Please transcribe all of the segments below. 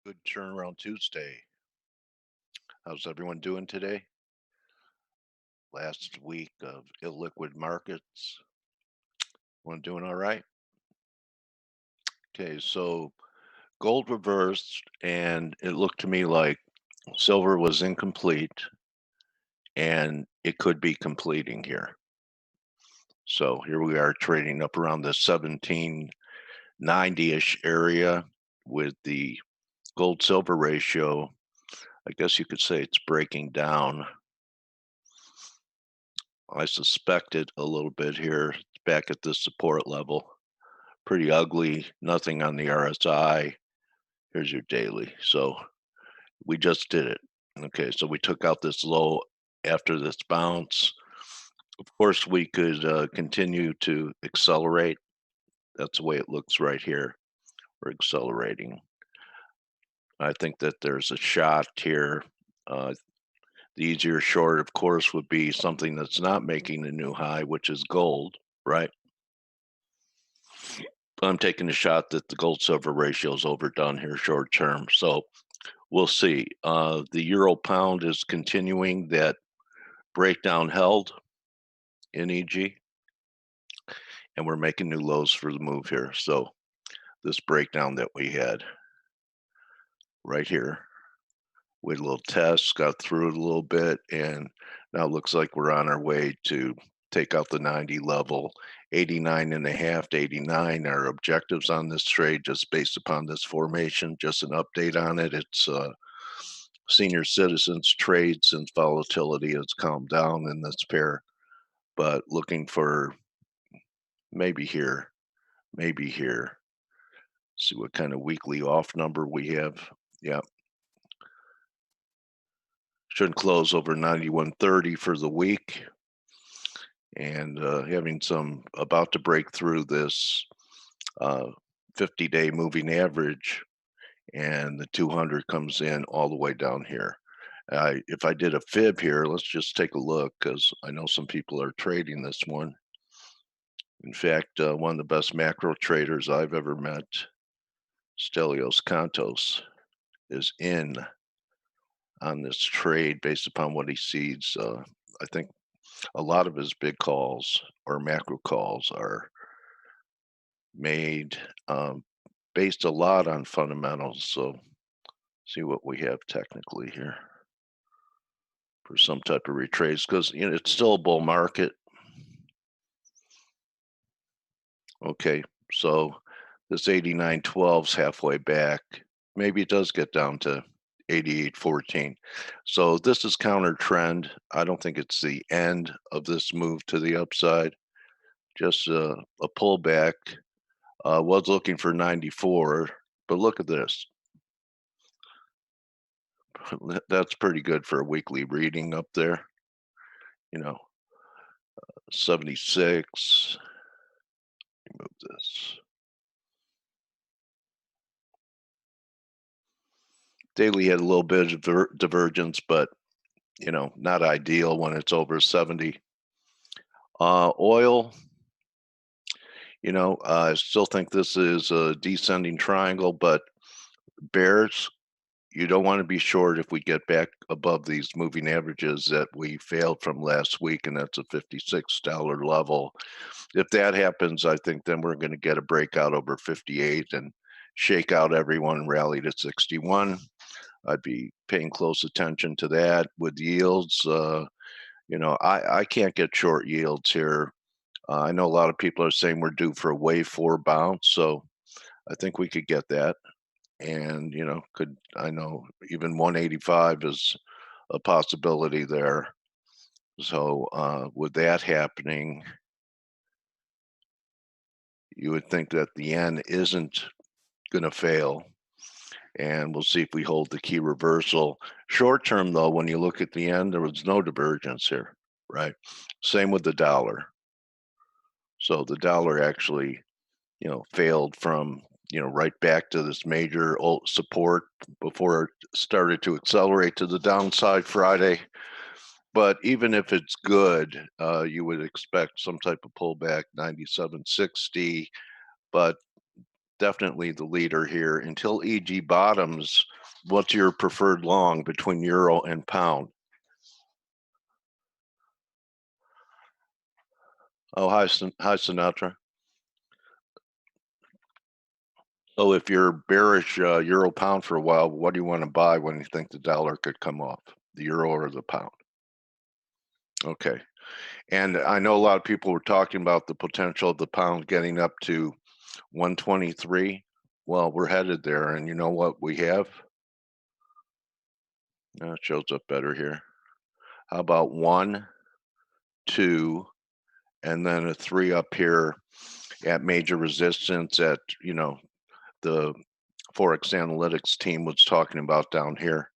Good turnaround Tuesday. How's everyone doing today? Last week of illiquid markets. Everyone doing all right? Okay, so gold reversed, and it looked to me like silver was incomplete, and it could be completing here. So here we are trading up around the 1790-ish area with the gold silver ratio. I guess you could say it's breaking down. I suspect it a little bit here, back at this support level. Pretty ugly, nothing on the RSI. Here's your daily. So we just did it. Okay, so we took out this low after this bounce. Of course, we could continue to accelerate. That's the way it looks right here. We're accelerating. I think that there's a shot here. Uh, the easier short, of course, would be something that's not making a new high, which is gold, right? I'm taking a shot that the gold silver ratio is overdone here short term. So we'll see. The euro pound is continuing that breakdown held in EG, and we're making new lows for the move here. So this breakdown that we had right here with a little test, got through it a little bit, and now it looks like we're on our way to take out the 90 level. 89 and a half to 89 are objectives on this trade just based upon this formation. Just an update on it. It's senior citizens trade since volatility has calmed down in this pair, but looking for maybe here, maybe here. See what kind of weekly off number we have. Yeah, shouldn't close over 91.30 for the week. And having some about to break through this 50-day moving average, and the 200 comes in all the way down here. If I did a fib here, let's just take a look because I know some people are trading this one. In fact, one of the best macro traders I've ever met, Stelios Kontos, is in on this trade based upon what he sees. I think a lot of his big calls or macro calls are made based a lot on fundamentals. So see what we have technically here for some type of retrace because it's still a bull market. Okay, so this 89.12 is halfway back. Maybe it does get down to 88.14. So this is counter trend. I don't think it's the end of this move to the upside. Just a pullback. Was looking for 94, but look at this. That's pretty good for a weekly reading up there. You know, 76. Move this. Daily had a little bit of divergence, but not ideal when it's over 70. Oil, I still think this is a descending triangle, but bears, you don't want to be short if we get back above these moving averages that we failed from last week, and that's a $56 level. If that happens, I think then we're going to get a breakout over 58 and shake out everyone, rally to 61. I'd be paying close attention to that with yields. I can't get short yields here. I know a lot of people are saying we're due for a wave 4 bounce, so I think we could get that. And I know even 185 is a possibility there. So with that happening, you would think that the yen isn't going to fail, and we'll see if we hold the key reversal. Short term, though, when you look at the end, there was no divergence here, right? Same with the dollar. So the dollar actually, failed from, right back to this major support before it started to accelerate to the downside Friday. But even if it's good, you would expect some type of pullback, 97.60. But definitely the leader here. Until EG bottoms, what's your preferred long between euro and pound? Oh, hi, hi, Sinatra. So if you're bearish euro pound for a while, what do you want to buy when you think the dollar could come off, the euro or the pound? Okay. And I know a lot of people were talking about the potential of the pound getting up to 123. Well, we're headed there. And you know what we have? It shows up better here. How about 1, 2, and then a 3 up here at major resistance at, the ForexAnalytix team was talking about down here.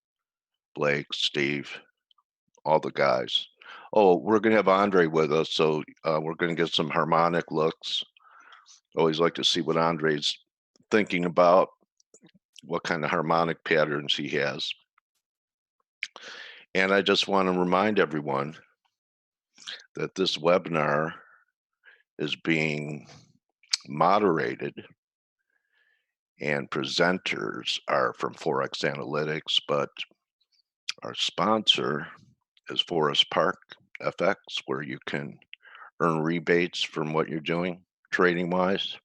Blake, Steve, all the guys. Oh, we're going to have Andre with us, so we're going to get some harmonic looks. Always like to see what Andre's thinking about, what kind of harmonic patterns he has. And I just want to remind everyone that this webinar is being moderated and presenters are from ForexAnalytix, but our sponsor is Forest Park FX, where you can earn rebates from what you're doing trading wise.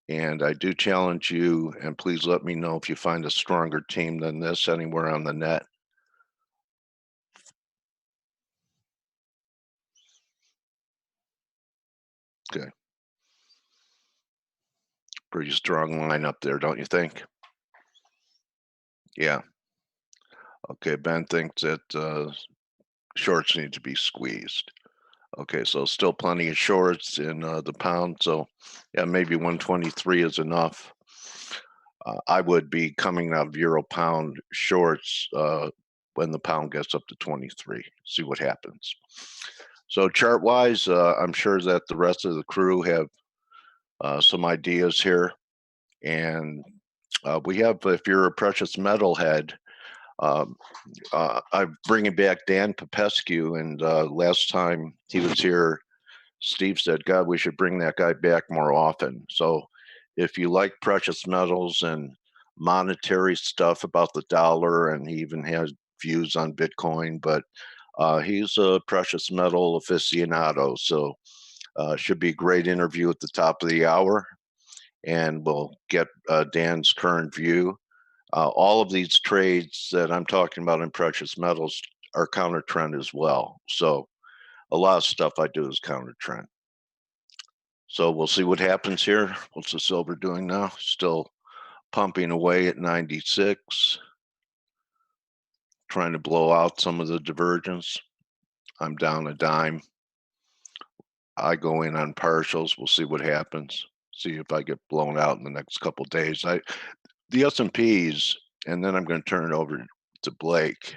And I do challenge you, and please let me know if you find a stronger team than this anywhere on the net. Okay. Pretty strong line up there, don't you think? Yeah. Okay, Ben thinks that shorts need to be squeezed. Okay, so still plenty of shorts in the pound. So, yeah, maybe 123 is enough. I would be coming out of euro pound shorts when the pound gets up to 23. See what happens. So chart wise, I'm sure that the rest of the crew have some ideas here. And we have, if you're a precious metal head, I'm bringing back Dan Popescu. And last time he was here, Steve said, God, we should bring that guy back more often. So if you like precious metals and monetary stuff about the dollar, and he even has views on Bitcoin, but he's a precious metal aficionado. So should be a great interview at the top of the hour. And we'll get Dan's current view. All of these trades that I'm talking about in precious metals are counter trend as well. So a lot of stuff I do is counter trend. So we'll see what happens here. What's the silver doing now? Still pumping away at 96, trying to blow out some of the divergence. I'm down a dime. I go in on partials. We'll see what happens. See if I get blown out in the next couple days. The S&Ps, and then I'm going to turn it over to Blake.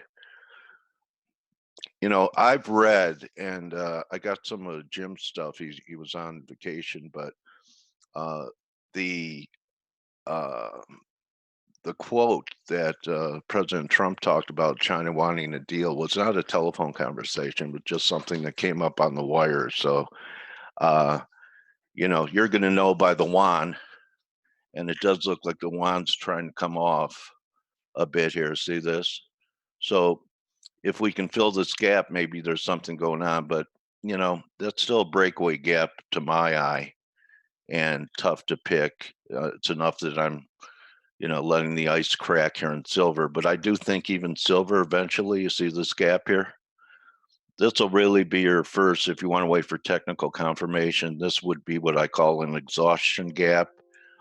I've read, and I got some of Jim's stuff. He was on vacation, but the quote that President Trump talked about China wanting a deal was not a telephone conversation, but just something that came up on the wire. So, you're going to know by the yuan, and it does look like the yuan's trying to come off a bit here. See this? So if we can fill this gap, maybe there's something going on, but that's still a breakaway gap to my eye and tough to pick. It's enough that I'm letting the ice crack here in silver. But I do think even silver eventually, you see this gap here, this will really be your first, if you want to wait for technical confirmation, this would be what I call an exhaustion gap,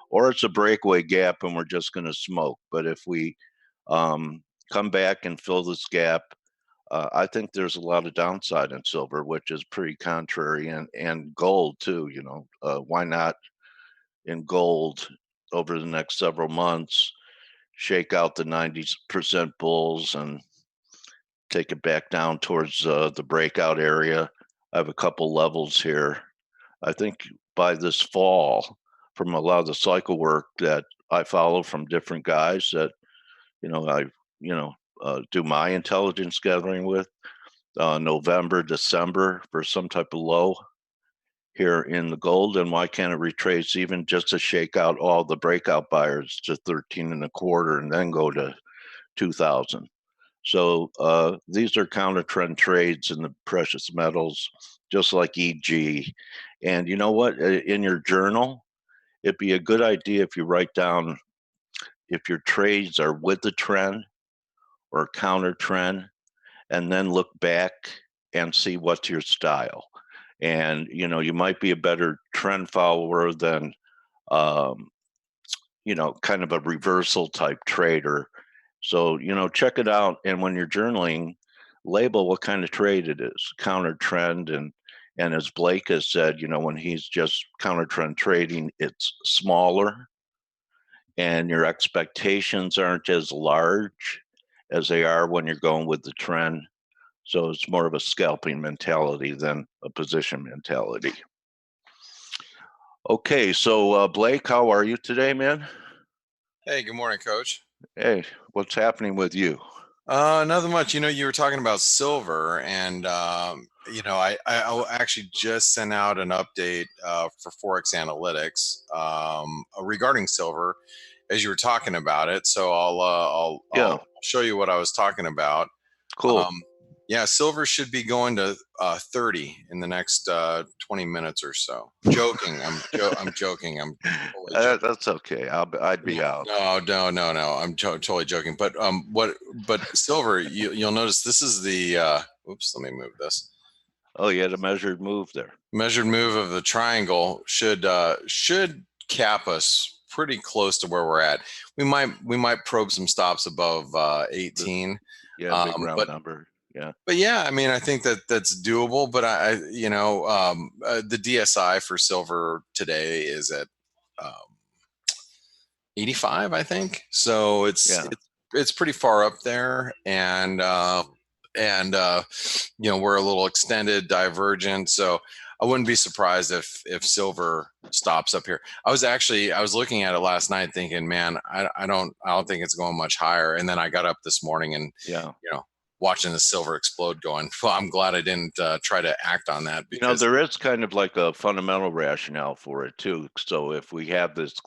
or it's a breakaway gap and we're just going to smoke. But if we come back and fill this gap, I think there's a lot of downside in silver, which is pretty contrary, and gold too. Why not in gold over the next several months, shake out the 90% bulls and take it back down towards the breakout area. I have a couple levels here. I think by this fall, from a lot of the cycle work that I follow from different guys that I do my intelligence gathering with, November, December for some type of low here in the gold, and why can't it retrace even just to shake out all the breakout buyers to 13 and a quarter and then go to 2000? So these are counter trend trades in the precious metals, just like EG. And you know what? In your journal, it'd be a good idea if you write down if your trades are with the trend or counter trend, and then look back and see what's your style. And you might be a better trend follower than kind of a reversal type trader. So check it out, and when you're journaling, label what kind of trade it is, counter trend. And as Blake has said, when he's just counter trend trading, it's smaller and your expectations aren't as large as they are when you're going with the trend. So it's more of a scalping mentality than a position mentality. Okay, so Blake, how are you today, man? Hey, good morning, Coach. Hey, what's happening with you? Nothing much. You were talking about silver, and I actually just sent out an update for ForexAnalytix regarding silver, as you were talking about it. So Yeah, I'll show you what I was talking about. cool. Um, yeah, silver should be going to 30 in the next 20 minutes or so. Joking. I'm joking. I'm totally joking. That's okay. I'd be out. No. I'm totally joking. But silver, you'll notice this is the. Oops, let me move this. Oh, you had a measured move there. Measured move of the triangle should cap us pretty close to where we're at. We might probe some stops above 18. Yeah, big round But number. Yeah. But yeah, I mean, I think that's doable. But the DSI for silver today is at um, 85, I think. So Yeah. it's pretty far up there, and we're a little extended, divergent. So I wouldn't be surprised if silver stops up here. I was looking at it last night, thinking, man, I don't think it's going much higher. And then I got up this morning and Yeah. watching the silver explode, going, well, I'm glad I didn't try to act on that, because there is kind of like a fundamental rationale for it too. So if we have this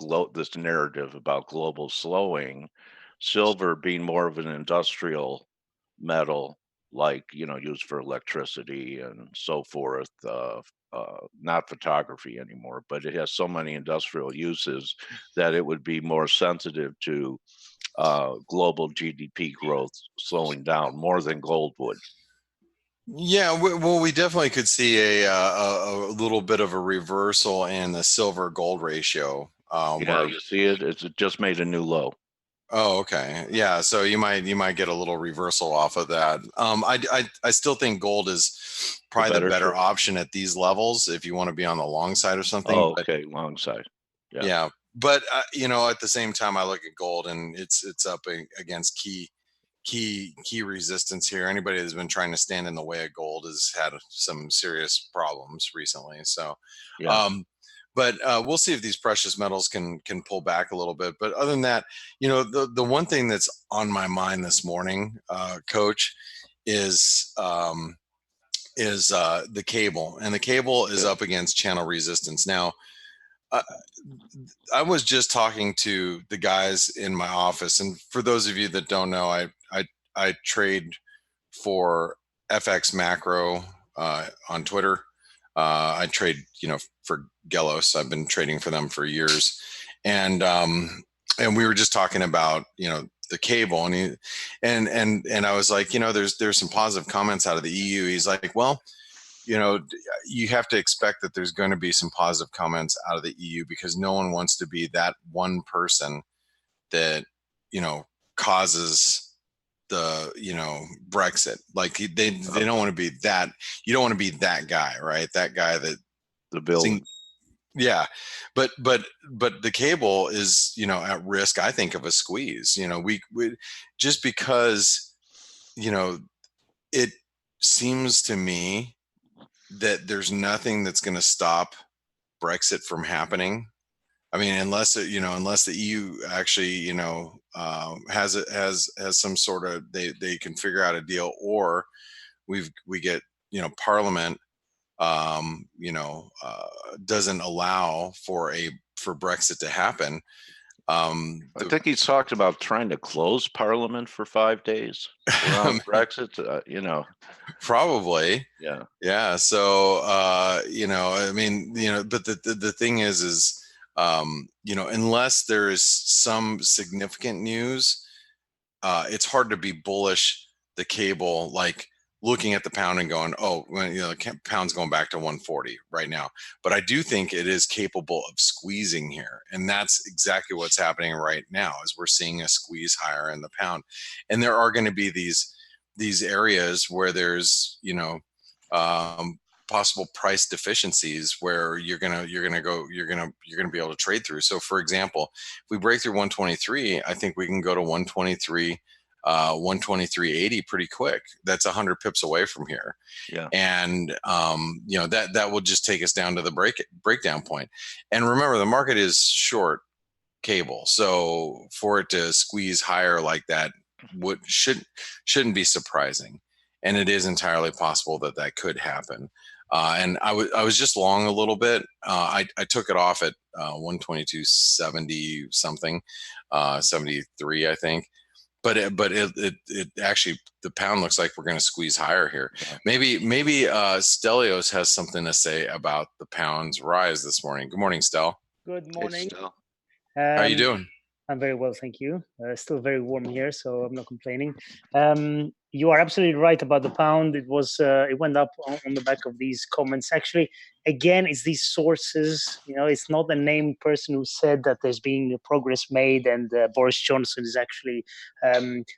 narrative about global slowing, silver being more of an industrial metal, like used for electricity and so forth, not photography anymore, but it has so many industrial uses that it would be more sensitive to global GDP growth slowing down more than gold would. yeah, well, we definitely could see a little bit of a reversal in the silver gold ratio. Yeah, you see it. It just made a new low. Oh, okay. Yeah, so you might get a little reversal off of that. I still think gold is probably the better Trade. option at these levels if you want to be on the long side or something. Oh, okay, long side. Yeah, but at the same time, I look at gold and it's up against key resistance here. Anybody that's been trying to stand in the way of gold has had some serious problems recently. So, Yeah. but we'll see if these precious metals can pull back a little bit. But other than that, the one thing that's on my mind this morning, Coach, is the cable, and the cable is up against channel resistance now. I was just talking to the guys in my office, and for those of you that don't know, I trade for FX Macro on Twitter. I trade, for Gelos. I've been trading for them for years, and we were just talking about the cable, and I was like, there's some positive comments out of the EU. He's like, well, you have to expect that there's going to be some positive comments out of the EU, because no one wants to be that one person that causes the Brexit. Like they don't want to be that. You don't want to be that guy, right? That guy that the building. Yeah, but the cable is at risk, I think, of a squeeze. We just because it seems to me that there's nothing that's going to stop Brexit from happening. I mean, unless the EU actually, has some sort of, they can figure out a deal, or we get Parliament doesn't allow for Brexit to happen. I think he's talked about trying to close Parliament for 5 days around Brexit. Probably. Yeah. So I mean, but the thing is unless there is some significant news, it's hard to be bullish the cable, like looking at the pound and going, oh, the pound's going back to 140 right now. But I do think it is capable of squeezing here. And that's exactly what's happening right now, is we're seeing a squeeze higher in the pound. And there are going to be these areas where there's, possible price deficiencies where you're gonna be able to trade through. So for example, if we break through 123, I think we can go to 123 123.80 pretty quick. That's 100 pips away from here. Yeah. And that will just take us down to the breakdown point. And remember, the market is short cable, so for it to squeeze higher like that shouldn't be surprising. And it is entirely possible that could happen. And I was just long a little bit. I took it off at 122.70 something, 73, I think. But it actually, the pound looks like we're going to squeeze higher here. Yeah. Maybe Stelios has something to say about the pound's rise this morning. Good morning, Stel. Good morning. Hey, Stel. How are you doing? I'm very well, thank you. Still very warm here, so I'm not complaining. You are absolutely right about the pound. It went up on the back of these comments. Actually, again, it's these sources. It's not a named person who said that there's been progress made, and Boris Johnson is actually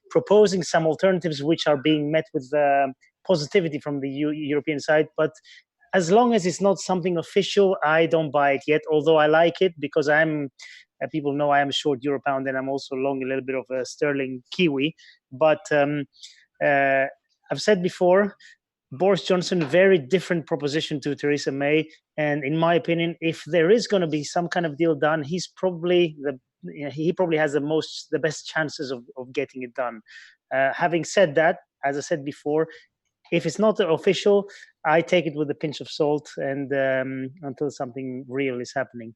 proposing some alternatives which are being met with positivity from the European side. But as long as it's not something official, I don't buy it yet. Although I like it because people know I am a short euro pound, and I'm also long a little bit of a sterling kiwi. But I've said before, Boris Johnson, very different proposition to Theresa May. And in my opinion, if there is going to be some kind of deal done, he probably has the best chances of getting it done. Having said that, as I said before, if it's not official, I take it with a pinch of salt, and until something real is happening.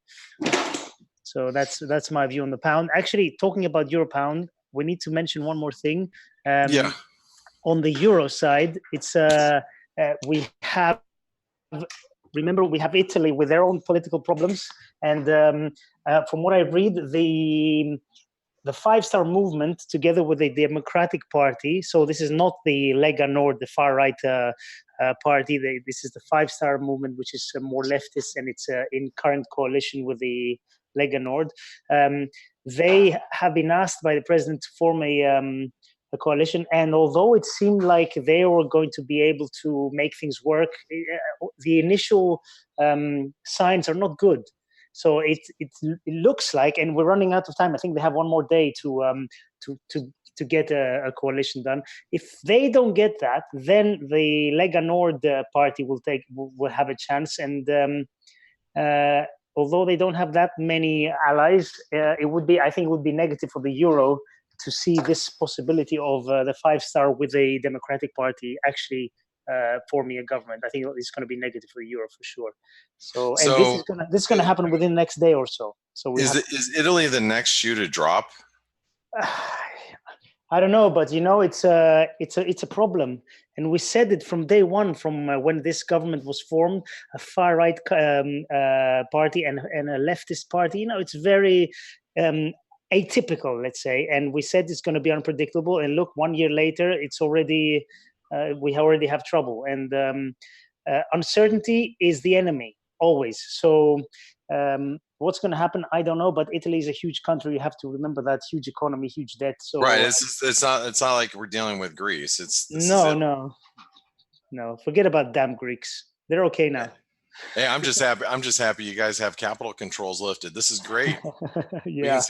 So that's my view on the pound. Actually, talking about euro pound, we need to mention one more thing. On the euro side, it's we have Italy with their own political problems, and from what I read, the five-star movement, together with the Democratic Party, so this is not the Lega Nord, the far-right party. This is the five-star movement, which is more leftist, and it's in current coalition with the Lega Nord. They have been asked by the president to form a coalition, and although it seemed like they were going to be able to make things work, the initial signs are not good. So it looks like, and we're running out of time. I think they have one more day to get a coalition done. If they don't get that, then the Lega Nord party will have a chance. And although they don't have that many allies, I think it would be negative for the euro to see this possibility of the five-star with the Democratic Party actually forming a government. I think it's going to be negative for the euro for sure. So this is going to happen within the next day or so. So is Italy the next shoe to drop? I don't know, but it's a problem, and we said it from day one, from when this government was formed. A far right party and a leftist party. It's very atypical, let's say, and we said it's going to be unpredictable. And look, 1 year later, it's already we already have trouble, and uncertainty is the enemy always. So what's going to happen, I don't know, but Italy is a huge country. You have to remember that, huge economy, huge debt. So right, it's not like we're dealing with Greece. No, forget about damn Greeks. They're okay now. Hey, I'm just happy you guys have capital controls lifted. This is great. Yeah,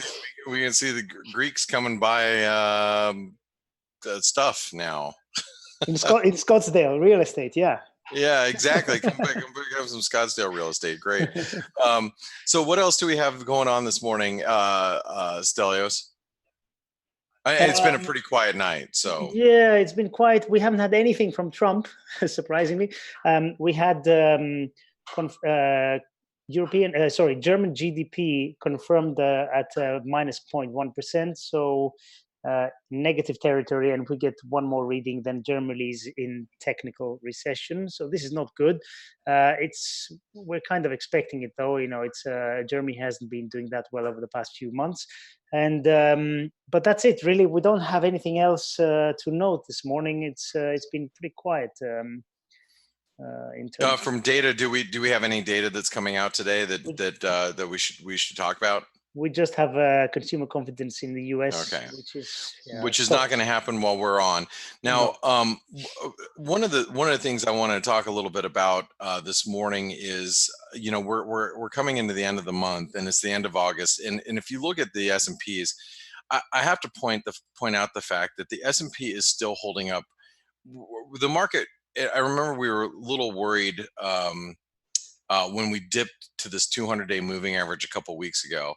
we can see the Greeks coming by stuff now. in Scottsdale, real estate. Yeah, exactly. Come back and pick up some Scottsdale real estate. Great. So what else do we have going on this morning, Stelios? It's been a pretty quiet night, so. Yeah, it's been quiet. We haven't had anything from Trump, surprisingly. We had German GDP confirmed at minus 0.1%, so negative territory, and we get one more reading, then Germany's in technical recession. So this is not good. We're kind of expecting it, though. You know, Germany hasn't been doing that well over the past few months. And but that's it, really. We don't have anything else to note this morning. It's been pretty quiet in terms from data. Do we have any data that's coming out today that we should talk about? We just have consumer confidence in the US, okay, which is not going to happen while we're on. Now, one of the things I want to talk a little bit about this morning is, you know, we're coming into the end of the month, and it's the end of August, and if you look at the S&Ps, I have to point out the fact that the S&P is still holding up. The market, I remember we were a little worried when we dipped to this 200-day moving average a couple weeks ago.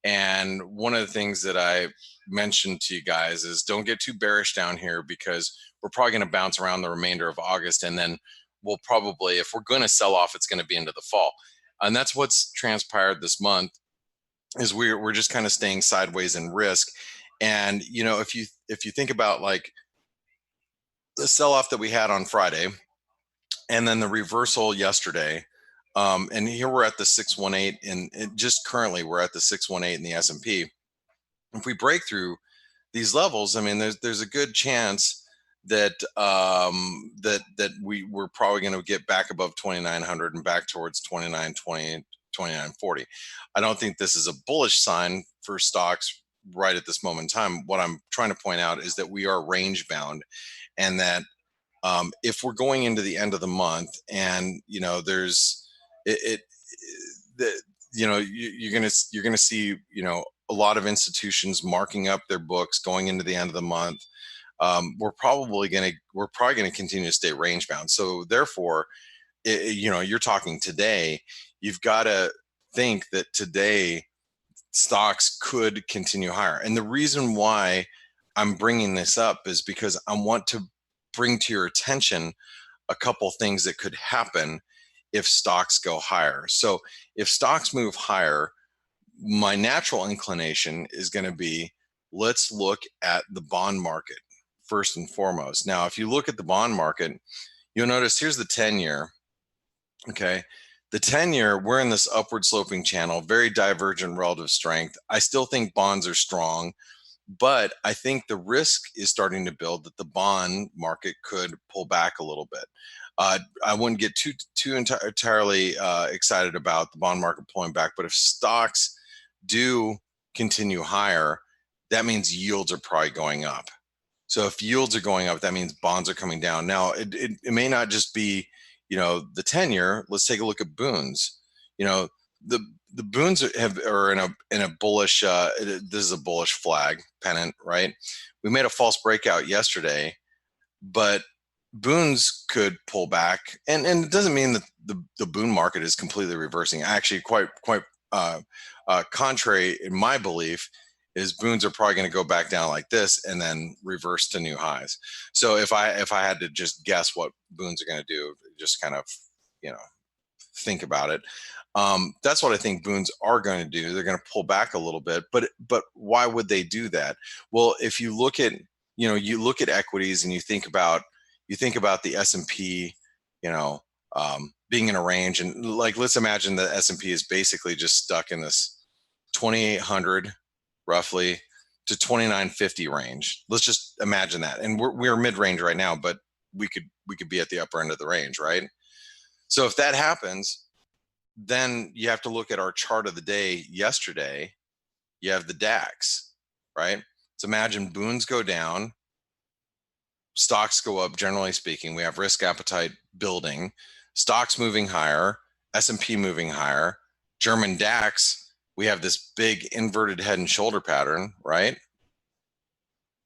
And one of the things that I mentioned to you guys is don't get too bearish down here, because we're probably going to bounce around the remainder of August. And then we'll probably, if we're going to sell off, it's going to be into the fall. And that's what's transpired this month, is we're just kind of staying sideways in risk. And, you know, if you think about like the sell-off that we had on Friday and then the reversal yesterday, and here we're at the 618, and just currently we're at the 618 in the S&P. If we break through these levels, I mean, there's a good chance that we're probably going to get back above 2,900 and back towards 2,920, 2,940. I don't think this is a bullish sign for stocks right at this moment in time. What I'm trying to point out is that we are range bound, and that if we're going into the end of the month, and you know, there's you're gonna see, you know, a lot of institutions marking up their books going into the end of the month. We're probably gonna continue to stay range bound. So therefore, you know, you're talking today. You've got to think that today stocks could continue higher. And the reason why I'm bringing this up is because I want to bring to your attention a couple things that could happen if stocks go higher. So if stocks move higher, my natural inclination is going to be, let's look at the bond market first and foremost. Now, if you look at the bond market, you'll notice here's the 10-year. Okay. The 10-year, we're in this upward sloping channel, very divergent relative strength. I still think bonds are strong, but I think the risk is starting to build that the bond market could pull back a little bit. I wouldn't get too entirely excited about the bond market pulling back, but if stocks do continue higher, that means yields are probably going up. So if yields are going up, that means bonds are coming down. Now, it may not just be, you know, the 10-year. Let's take a look at Boons. You know, the Boons are in a bullish. This is a bullish flag pennant, right? We made a false breakout yesterday, but Boons could pull back, and it doesn't mean that the Boon market is completely reversing. Actually, quite contrary in my belief, is Boons are probably going to go back down like this and then reverse to new highs. So if I had to just guess what Boons are going to do, just kind of, you know, think about it. That's what I think Boons are going to do. They're going to pull back a little bit, but why would they do that? Well, if you look at, you know, you look at equities and you think about the S&P, you know, being in a range, and like, let's imagine the S&P is basically just stuck in this 2,800 roughly to 2,950 range. Let's just imagine that. And we're mid-range right now, but we could be at the upper end of the range, right? So if that happens, then you have to look at our chart of the day yesterday. You have the DAX, right? So imagine Boons go down, stocks go up. Generally speaking, we have risk appetite building, stocks moving higher, S&P moving higher, German DAX, we have this big inverted head and shoulder pattern, right?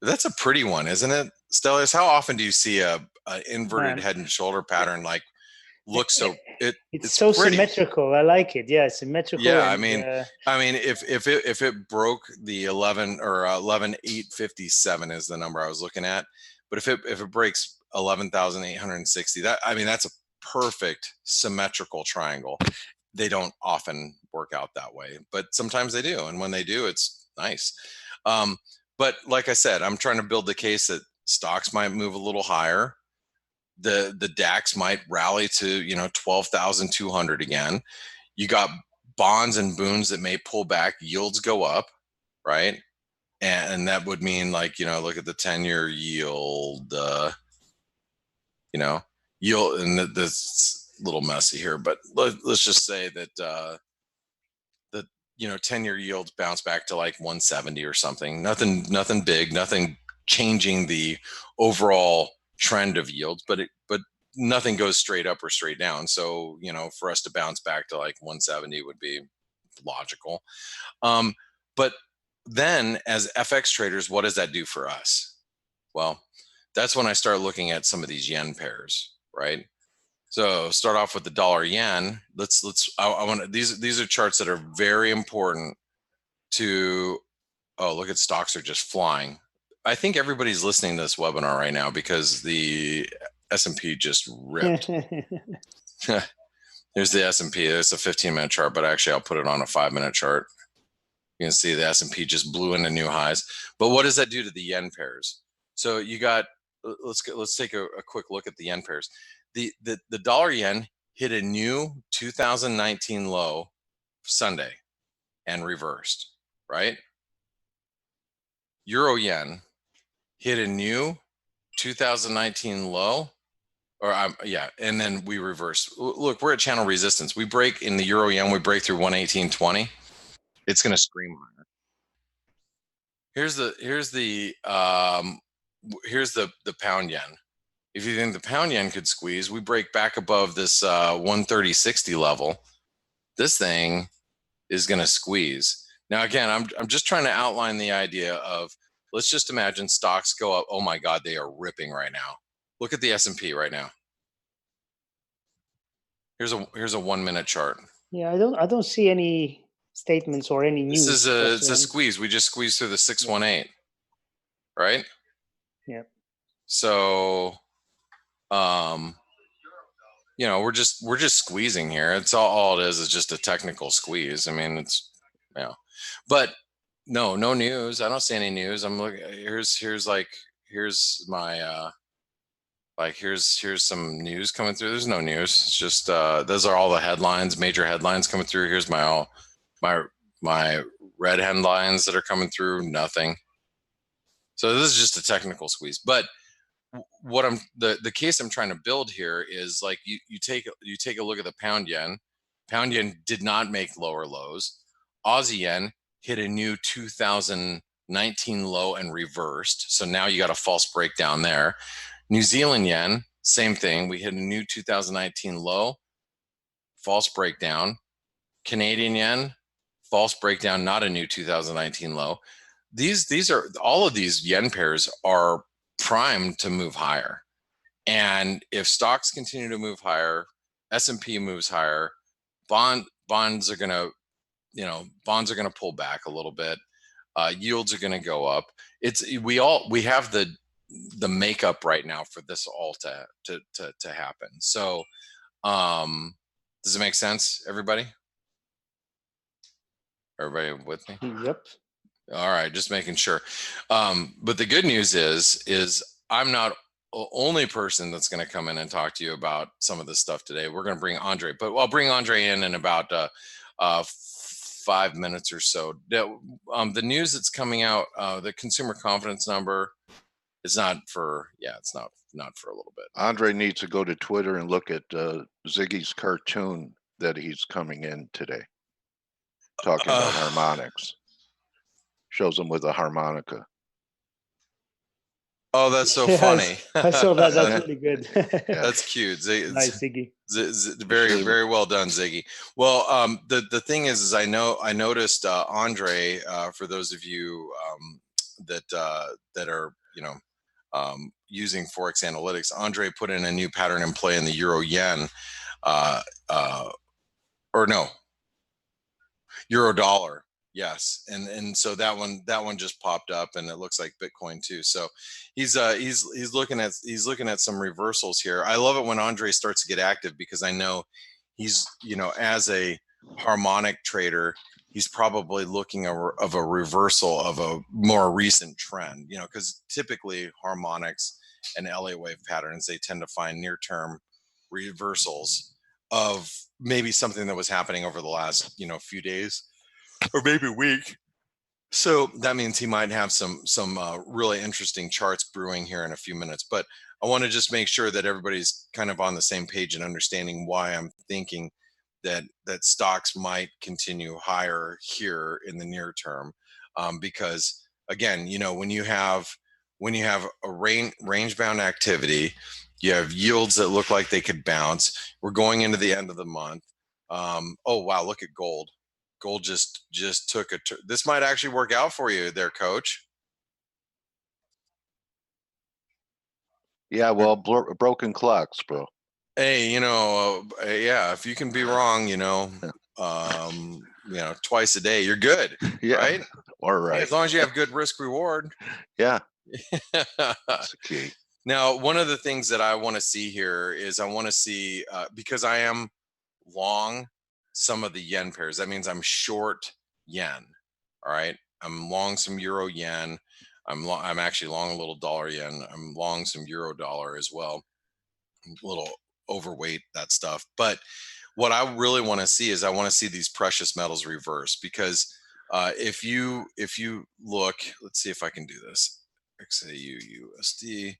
That's a pretty one, isn't it, Stelios? How often do you see a inverted head and shoulder pattern like looks so it's it's so pretty. symmetrical. I like it. Yeah, symmetrical. Yeah, And, I mean, if it broke the 11,857 is the number I was looking at, but if it breaks 11,860, that, I mean, that's a perfect symmetrical triangle. They don't often work out that way, but sometimes they do, and when they do, it's nice. But like I said, I'm trying to build the case that stocks might move a little higher. The DAX might rally to 12,200 again. You got bonds and boons that may pull back, yields go up, right? And that would mean, like, look at the 10-year yield, yield, and this a little messy here, but let's just say that the 10-year yields bounce back to like 170 or something. Nothing big, nothing changing the overall trend of yields, but nothing goes straight up or straight down. So, for us to bounce back to like 170 would be logical. But then as FX traders, what does that do for us? Well, that's when I start looking at some of these yen pairs, right? So start off with the dollar yen. I want these are charts that are very important to. Oh, look at stocks are just flying. I think everybody's listening to this webinar right now because the S&P just ripped. Here's the S&P. It's a 15-minute chart, but actually I'll put it on a 5-minute chart. You can see the S&P just blew into new highs. But what does that do to the yen pairs? So you got, let's take a quick look at the yen pairs. The dollar yen hit a new 2019 low Sunday and reversed, right? Euro yen hit a new 2019 low, and then we reverse. Look, we're at channel resistance. We break in the euro yen, we break through 118.20. It's going to scream higher. Here's the pound yen. If you think the pound yen could squeeze, we break back above this 130.60 level. This thing is going to squeeze. Now, again, I'm just trying to outline the idea of, let's just imagine stocks go up. Oh my God, they are ripping right now. Look at the S&P right now. Here's a 1-minute chart. Yeah, I don't see any statements or any news. It's a squeeze. We just squeezed through the 618, right? Yeah. So, we're just squeezing here. It's all it is just a technical squeeze. I mean, it's but no news. I don't see any news. I'm looking. Here's my here's some news coming through. There's no news. It's just those are all the headlines, major headlines coming through. Here's my red headlines that are coming through. Nothing. So this is just a technical squeeze. But what the case I'm trying to build here is, like, you take a look at the pound yen. Pound yen did not make lower lows. Aussie yen hit a new 2019 low and reversed. So now you got a false breakdown there. New Zealand yen, same thing. We hit a new 2019 low, false breakdown. Canadian yen, false breakdown, not a new 2019 low. These are all of these yen pairs are primed to move higher. And if stocks continue to move higher, S&P moves higher, bonds are going to pull back a little bit. Yields are going to go up. We have the makeup right now for this all to happen. So, does it make sense, everybody? Everybody with me? Yep. All right, just making sure. But the good news is I'm not the only person that's going to come in and talk to you about some of this stuff today. We're going to bring Andre, but I'll bring Andre in about 5 minutes or so. The news that's coming out, the consumer confidence number, is not for for a little bit. Andre needs to go to Twitter and look at Ziggy's cartoon that he's coming in today, talking about harmonics. Shows him with a harmonica. Oh, that's so funny. I saw that. That's really good. That's cute. Nice, Ziggy. Very well done, Ziggy. Well, the thing is I noticed Andre, for those of you that are using ForexAnalytix, Andre put in a new pattern in play in the euro yen. or no, euro dollar. Yes, and so that one just popped up, and it looks like Bitcoin too. So he's looking at some reversals here. I love it when Andre starts to get active, because I know he's, as a harmonic trader, he's probably looking of a reversal of a more recent trend. Because typically harmonics and LA wave patterns, they tend to find near-term reversals of maybe something that was happening over the last few days or maybe a week. So that means he might have some really interesting charts brewing here in a few minutes. But I want to just make sure that everybody's kind of on the same page and understanding why I'm thinking that stocks might continue higher here in the near term, because again, when you have a range bound activity, you have yields that look like they could bounce. We're going into the end of the month. Oh wow, look at gold. Gold just took this might actually work out for you there, Coach. Yeah, well, broken clocks, bro. Hey, yeah, if you can be wrong, twice a day, you're good. Yeah. Right? All right. As long as you have good risk reward. Yeah. That's the key. Now, one of the things that I want to see here is I want to see, because I am long some of the yen pairs. That means I'm short yen. All right. I'm long some euro yen. I'm actually long a little dollar yen. I'm long some euro dollar as well. A little overweight that stuff. But what I really want to see is I want to see these precious metals reverse, because if you look, let's see if I can do this. XAU USD.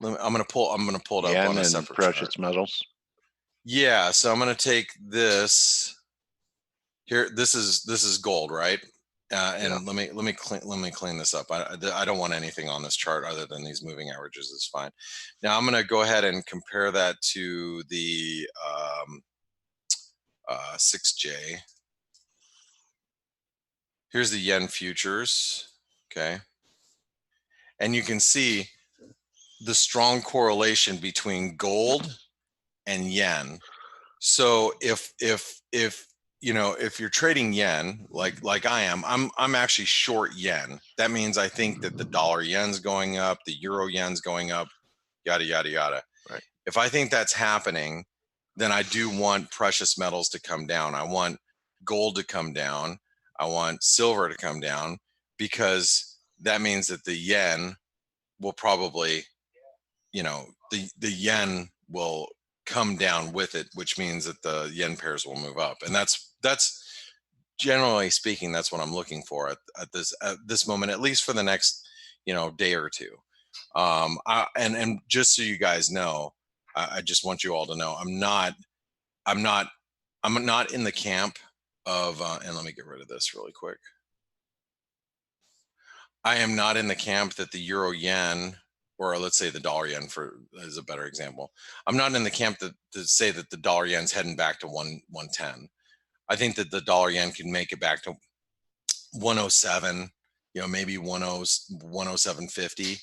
I'm gonna pull it up Yen on a and separate precious chart. metals. Yeah, so I'm gonna take this here. This is gold, right? And Yeah. let me clean this up. I don't want anything on this chart other than these moving averages is fine. Now I'm gonna go ahead and compare that to the 6J. Here's the yen futures. Okay, and you can see the strong correlation between gold and yen. So if you're trading yen like I am, I'm actually short yen. That means I think that the dollar yen's going up, the euro yen's going up, yada yada yada. Right. If I think that's happening, then I do want precious metals to come down. I want gold to come down. I want silver to come down, because that means that the yen will probably, the yen will come down with it, which means that the yen pairs will move up. And that's generally speaking, that's what I'm looking for at this moment, at least for the next, day or two. And just so you guys know, I just want you all to know, I'm not in the camp of, and let me get rid of this really quick. I am not in the camp that the euro yen, or let's say the dollar yen is a better example. I'm not in the camp to say that the dollar yen's heading back to 110. I think that the dollar yen can make it back to 107, maybe 107.50.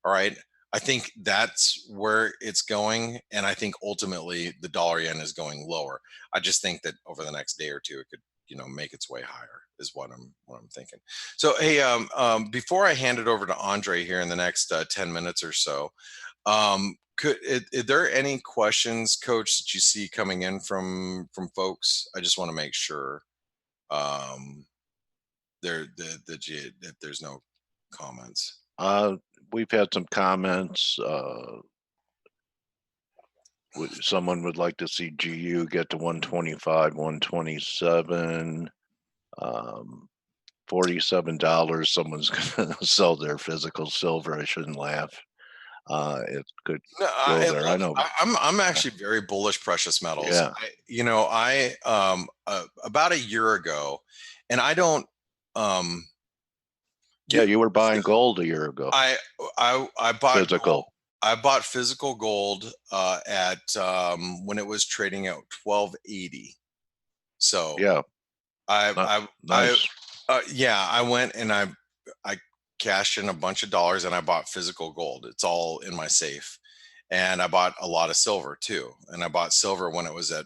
All right. I think that's where it's going. And I think ultimately the dollar yen is going lower. I just think that over the next day or two, it could, make its way higher is what I'm thinking. So, hey, before I hand it over to Andre here in the next 10 minutes or so, are there any questions, Coach, that you see coming in from folks? I just want to make sure that there's no comments. We've had some comments. Someone would like to see GU get to 125, 127, $47. Someone's going to sell their physical silver. I shouldn't laugh. It could go there. Look, I know. I'm actually very bullish precious metals. Yeah. I about a year ago, and I don't. Yeah, you were buying gold a year ago. I bought physical. Gold. I bought physical gold at when it was trading at 1280. So yeah, nice. I went and I cashed in a bunch of dollars and I bought physical gold. It's all in my safe. And I bought a lot of silver too. And I bought silver when it was at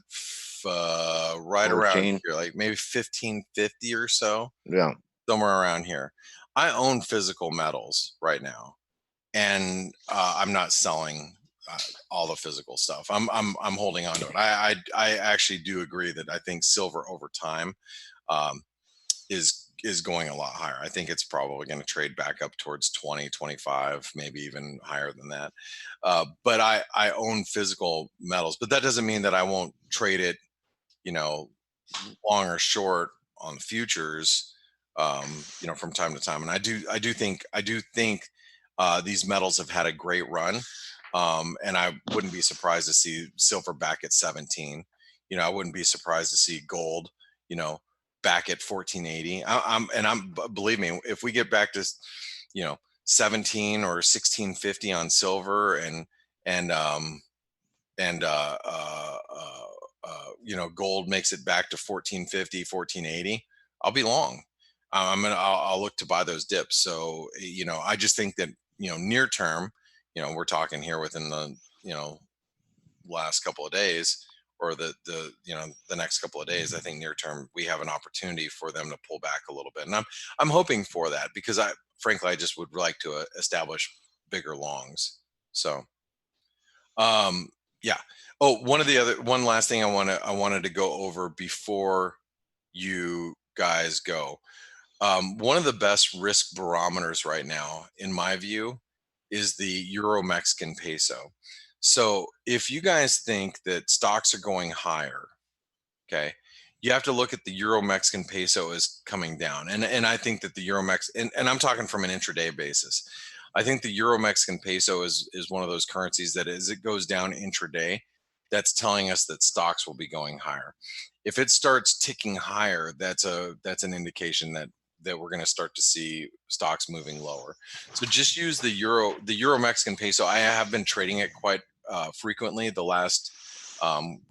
right around 14. here, like maybe 1550 or so, Yeah. somewhere around here. I own physical metals right now, and I'm not selling all the physical stuff. I'm holding on to it. I actually do agree that I think silver over time um, is going a lot higher. I think it's probably going to trade back up towards 20, 25, maybe even higher than that. But I own physical metals, but that doesn't mean that I won't trade it, you know, long or short on futures, from time to time. And I do think these metals have had a great run. And I wouldn't be surprised to see silver back at 17. I wouldn't be surprised to see gold, back at 1480. Believe me, if we get back to, 17 or 1650 on silver and and gold makes it back to 1450, 1480, I'll be long. I'll look to buy those dips. So I just think that near term, we're talking here within the last couple of days, or the next couple of days. I think near term we have an opportunity for them to pull back a little bit, and I'm hoping for that, because frankly I just would like to establish bigger longs. So yeah. Oh, one last thing I wanted to go over before you guys go. One of the best risk barometers right now, in my view, is the Euro Mexican peso. So if you guys think that stocks are going higher, okay, you have to look at the Euro Mexican peso as coming down. And I think that the and I'm talking from an intraday basis. I think the Euro Mexican peso is one of those currencies that, as it goes down intraday, that's telling us that stocks will be going higher. If it starts ticking higher, that's an indication that we're going to start to see stocks moving lower. So just use the Euro Mexican peso. I have been trading it quite frequently the last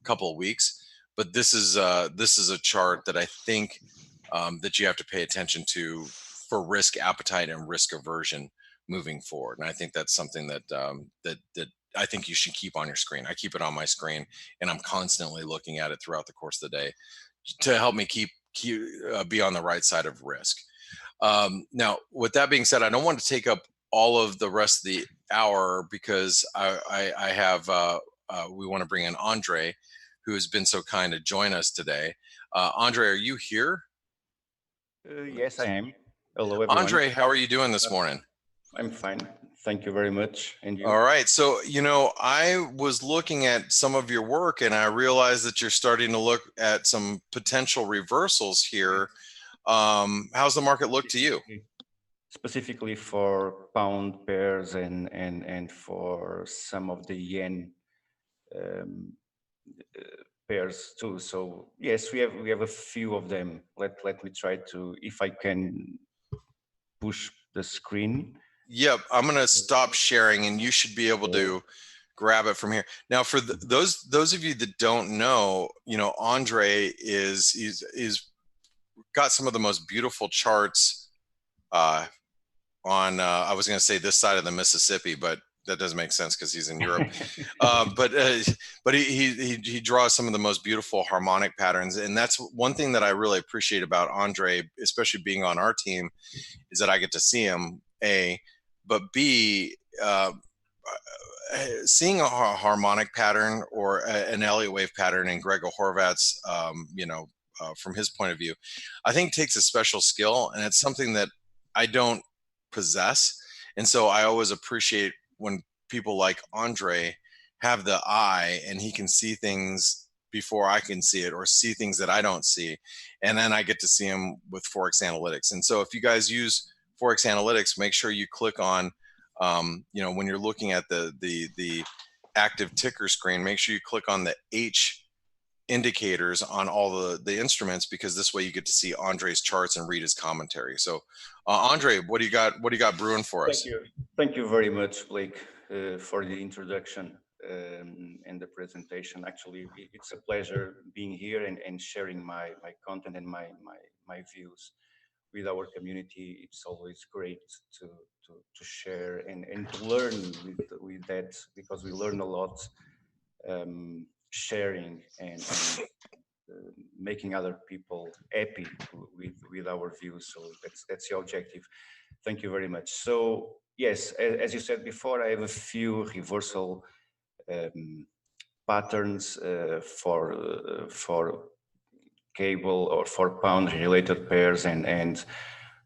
couple of weeks, but this is a chart that I think that you have to pay attention to for risk appetite and risk aversion moving forward. And I think that's something that that I think you should keep on your screen. I keep it on my screen, and I'm constantly looking at it throughout the course of the day to help me be on the right side of risk. Now, with that being said, I don't want to take up all of the rest of the hour, because I have we want to bring in Andre, who has been so kind to join us today. Andre, are you here? Yes, I am. Hello, everyone. Andre, how are you doing this morning? I'm fine. Thank you very much. And you? All right. So, I was looking at some of your work, and I realized that you're starting to look at some potential reversals here. How's the market look to you? Specifically for pound pairs and for some of the yen pairs too. So yes, we have a few of them. Let me try to, if I can push the screen. Yep, I'm going to stop sharing, and you should be able to grab it from here. Now, for those of you that don't know, Andre is got some of the most beautiful charts on I was going to say this side of the Mississippi, but that doesn't make sense because he's in Europe. But he draws some of the most beautiful harmonic patterns, and that's one thing that I really appreciate about Andre, especially being on our team, is that I get to see him. But B, seeing a harmonic pattern or an Elliott wave pattern in Gregor Horvat's, from his point of view, I think takes a special skill, and it's something that I don't possess. And so I always appreciate when people like Andre have the eye, and he can see things before I can see it, or see things that I don't see. And then I get to see him with ForexAnalytix. And so if you guys use ForexAnalytix, make sure you click on, when you're looking at the active ticker screen, make sure you click on the H indicators on all the instruments, because this way you get to see Andre's charts and read his commentary. So Andre, what do you got brewing for us? Thank you very much, Blake, for the introduction and the presentation. Actually, it's a pleasure being here and sharing my content and my views. with our community. It's always great to share and to learn with that, because we learn a lot sharing and making other people happy with our views. So that's the objective. Thank you very much. So yes, as you said before, I have a few reversal patterns for cable or for pound related pairs and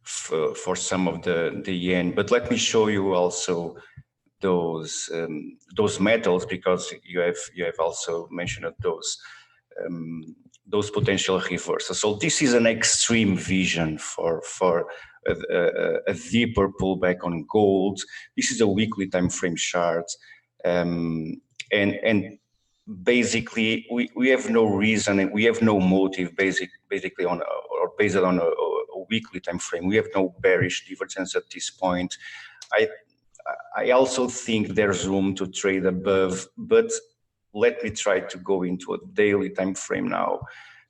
for some of the yen. But let me show you also those metals, because you have also mentioned those potential reversals. So this is an extreme vision for a deeper pullback on gold. This is a weekly time frame chart, and basically we have no reason and we have no motive basically on or based on a weekly time frame. We have no bearish divergence at this point. I also think there's room to trade above, but let me try to go into a daily time frame now,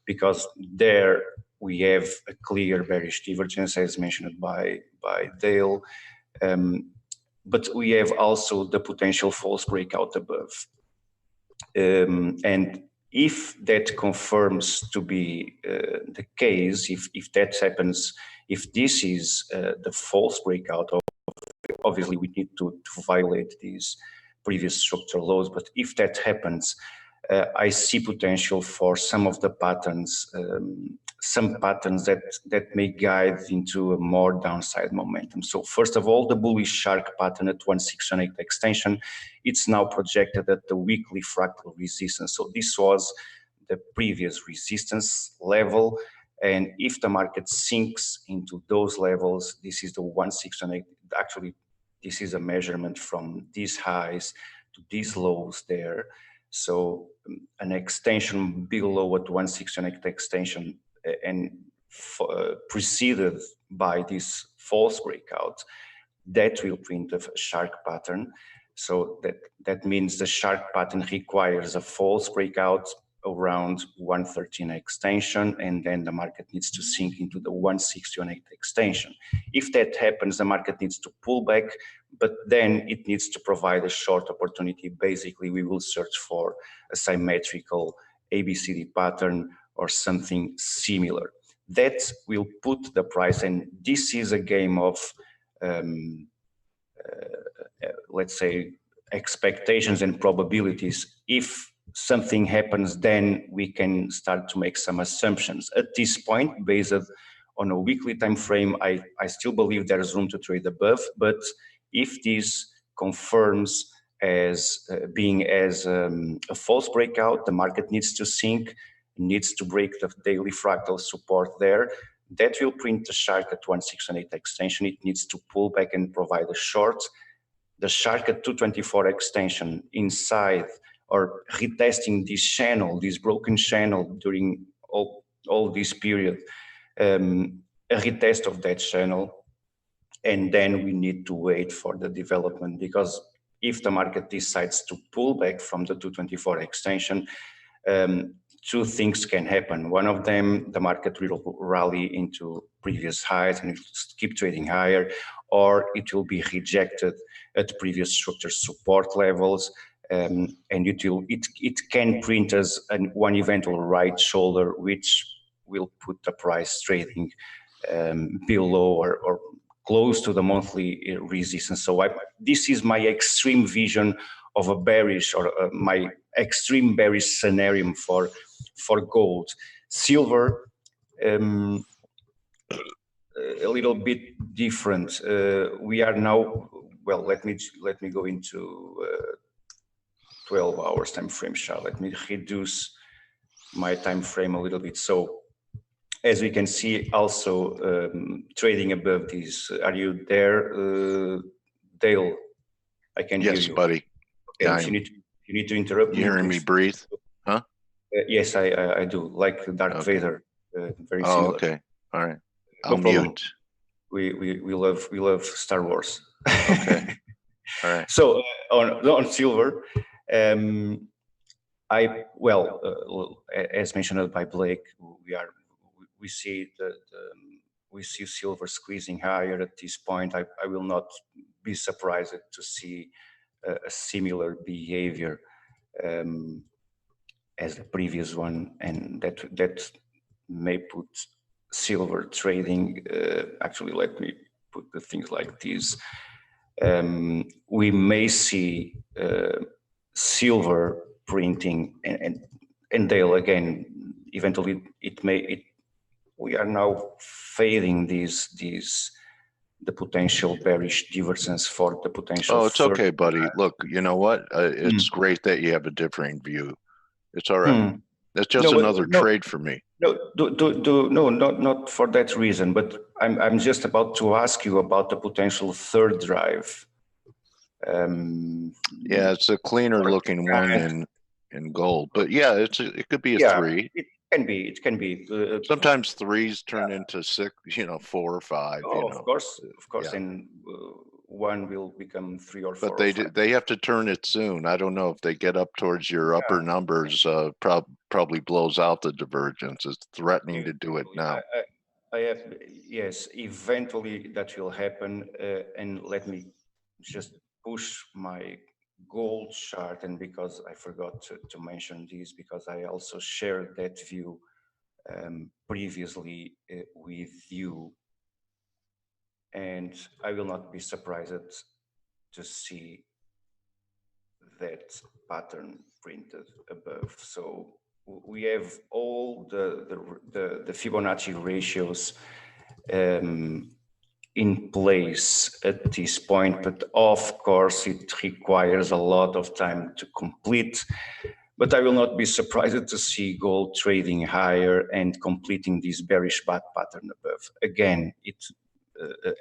because there we have a clear bearish divergence as mentioned by Dale, but we have also the potential false breakout above. And if that confirms to be the case, if that happens, if this is the false breakout, obviously we need to violate these previous structural lows. But if that happens, I see potential for some of the patterns, some patterns that may guide into a more downside momentum. So first of all, the bullish shark pattern at 1618 extension, it's now projected at the weekly fractal resistance. So this was the previous resistance level. And if the market sinks into those levels, this is the 1618. Actually, this is a measurement from these highs to these lows there. So an extension below at 1618 extension and preceded by this false breakout, that will print a shark pattern. So that means the shark pattern requires a false breakout around 113 extension, and then the market needs to sink into the 1618 extension. If that happens, the market needs to pull back, but then it needs to provide a short opportunity. Basically, we will search for a symmetrical ABCD pattern or something similar. That will put the price, and this is a game of let's say expectations and probabilities. If something happens, then we can start to make some assumptions. At this point, based on a weekly time frame, I still believe there is room to trade above, but if this confirms as being as a false breakout, the market needs to sink, needs to break the daily fractal support there. That will print the shark at 1618 extension. It needs to pull back and provide a short. The shark at 224 extension inside or retesting this channel, this broken channel during all this period, a retest of that channel, and then we need to wait for the development, because if the market decides to pull back from the 224 extension, two things can happen. One of them, the market will rally into previous highs and keep trading higher, or it will be rejected at previous structure support levels, and it can print as one eventual right shoulder, which will put the price trading below or close to the monthly resistance. So this is my extreme vision of a bearish, or my extreme bearish scenario for gold. Silver, a little bit different. We are now, well, let me go into 12 hours time frame chart. Let me reduce my time frame a little bit. So as we can see, also trading above these. Are you there, Dale? I can hear you. Yes, buddy. Okay, yeah, if you need to interrupt me. You hearing me breathe? Huh? Yes, I do. Like Darth Vader. Very similar. Oh, okay. All right. No problem. Mute. We love Star Wars. Okay. All right. So on silver, as mentioned by Blake, we see we see silver squeezing higher at this point, I will not be surprised to see a similar behavior as the previous one, and that may put silver trading. Actually, let me put the things like this. We may see silver printing, and Dale, again, eventually we are now fading the potential bearish divergence for the potential. Oh, it's okay, buddy. Look, you know what? It's great that you have a differing view. It's all right. That's just another trade for me. No, no, not for that reason. But I'm just about to ask you about the potential third drive. Yeah, it's a cleaner looking one in gold, but yeah, it could be a 3. It can be. Sometimes 3s turn into 6, 4 or 5. Oh, of course, yeah. And one will become 3 or 4. But they have to turn it soon. I don't know if they get up towards your upper numbers. Probably blows out the divergence. It's threatening to do it now. Yes, eventually that will happen. And let me just push my gold chart, and because I forgot to mention this, because I also shared that view previously with you, and I will not be surprised to see that pattern printed above. So we have all the Fibonacci ratios in place at this point, but of course it requires a lot of time to complete. But I will not be surprised to see gold trading higher and completing this bearish bat pattern above. Again,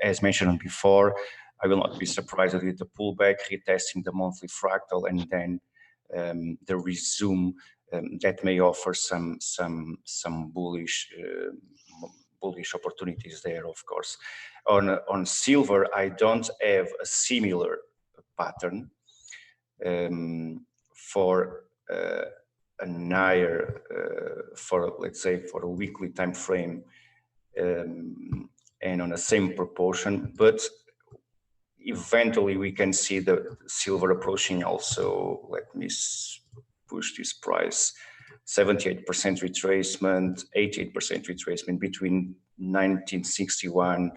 as mentioned before, I will not be surprised with the pullback, retesting the monthly fractal, and then the resume that may offer some bullish opportunities there, of course. On silver, I don't have a similar pattern for a higher, for let's say for a weekly time frame, and on the same proportion, but eventually we can see the silver approaching also. Let me push this price. 78% retracement, 88% retracement between 1961,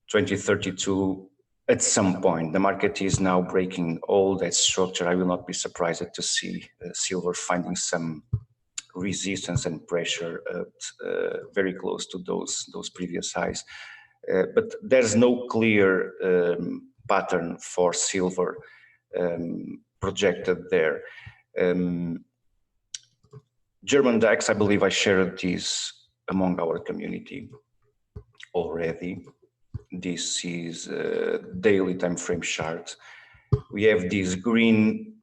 2032. At some point, the market is now breaking all that structure. I will not be surprised to see silver finding some resistance and pressure at, very close to those previous highs. But there's no clear pattern for silver projected there. German DAX, I believe I shared this among our community already. This is a daily time frame chart. We have this green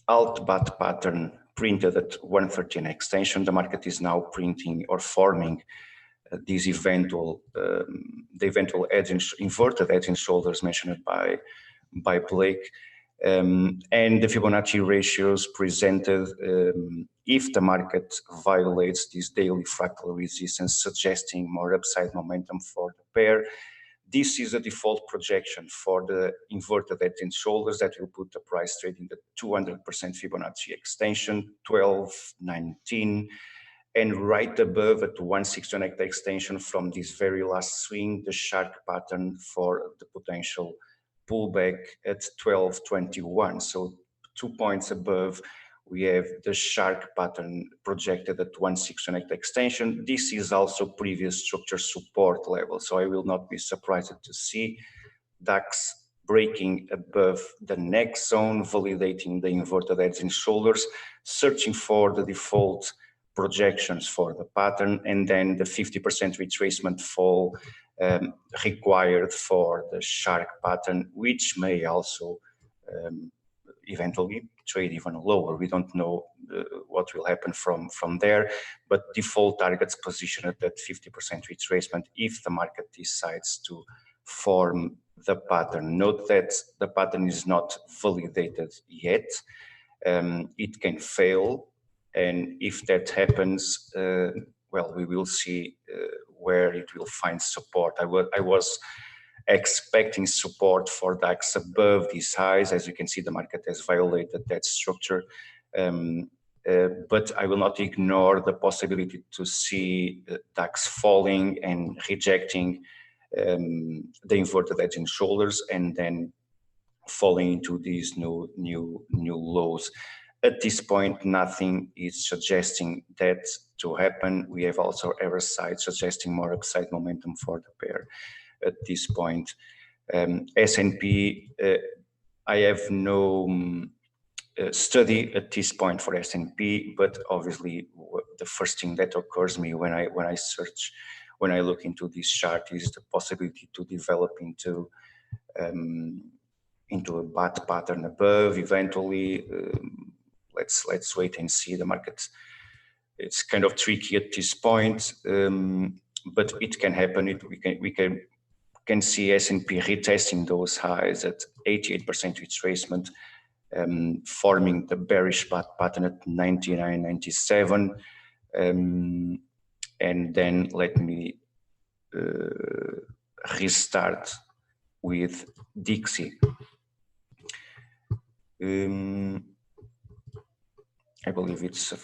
alt-bat pattern printed at 113 extension. The market is now printing or forming these eventual, the eventual inverted edge and shoulders mentioned by Blake. And the Fibonacci ratios presented if the market violates this daily fractal resistance, suggesting more upside momentum for the pair. This is a default projection for the inverted edge and shoulders that will put the price trading at 200% Fibonacci extension, 1219, and right above at 168 extension from this very last swing, the shark pattern for the potential pullback at 1221. So 2 points above, we have the shark pattern projected at 168 extension. This is also previous structure support level. So I will not be surprised to see DAX breaking above the next zone, validating the inverted edge and shoulders, searching for the default projections for the pattern, and then the 50% retracement fall required for the shark pattern, which may also eventually trade even lower. We don't know what will happen from there, but default targets position at that 50% retracement if the market decides to form the pattern. Note that the pattern is not validated yet. It can fail, and if that happens, well, we will see where it will find support. I was expecting support for DAX above these highs. As you can see, the market has violated that structure. But I will not ignore the possibility to see DAX falling and rejecting the inverted edge and shoulders, and then falling into these new lows. At this point, nothing is suggesting that to happen. We have also other side suggesting more upside momentum for the pair at this point. S&P, I have no study at this point for S&P, but obviously the first thing that occurs to me when I look into this chart is the possibility to develop into a bat pattern above eventually. Let's wait and see. The market, it's kind of tricky at this point, but it can happen. We can see S&P retesting those highs at 88% retracement, forming the bearish pattern at 99.97, and then let me restart with Dixie. I believe it's a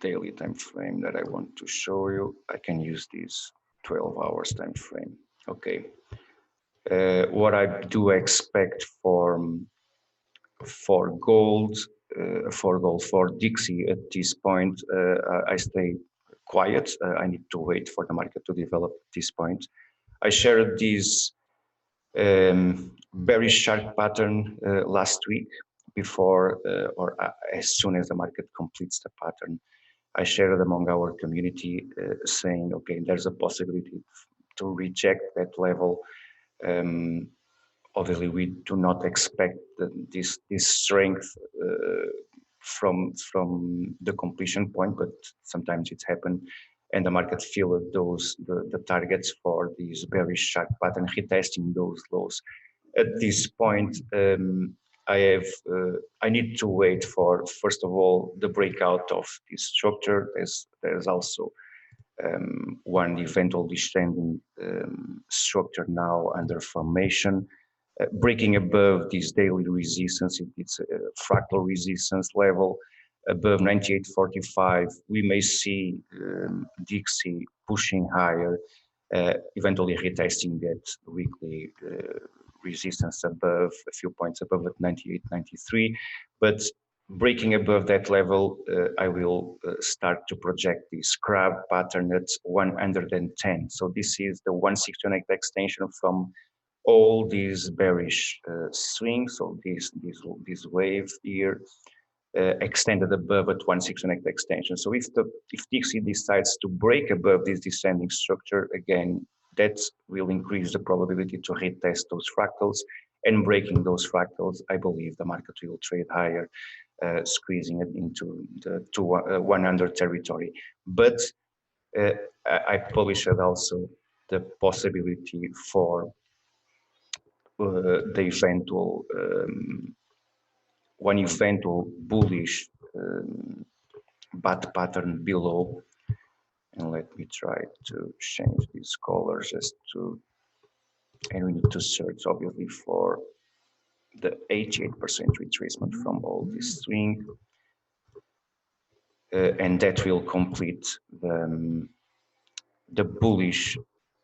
daily time frame that I want to show you. I can use this 12 hours time frame. Okay. What I do expect for gold, for Dixie at this point, I stay quiet. I need to wait for the market to develop at this point. I shared this very sharp pattern last week before or as soon as the market completes the pattern. I shared it among our community saying, okay, there's a possibility to reject that level. Obviously, we do not expect this strength from the completion point, but sometimes it's happened, and the market feel the targets for these very sharp pattern retesting those lows. At this point, I need to wait for, first of all, the breakout of this structure. There's also one eventual descending structure now under formation, breaking above this daily resistance. It's a fractal resistance level above 98.45. We may see Dixie pushing higher, eventually retesting that weekly resistance above a few points above at 98.93. But breaking above that level, I will start to project this crab pattern at 110. So this is the 168 extension from all these bearish swings. So this wave here extended above at 168 extension. So if Dixie decides to break above this descending structure again, that will increase the probability to retest those fractals, and breaking those fractals, I believe the market will trade higher, squeezing it into the 100 territory. But I published also the possibility for the eventual one eventual bullish bat pattern below. And let me try to change these colors and we need to search obviously for the 88% retracement from all this swing, and that will complete the bullish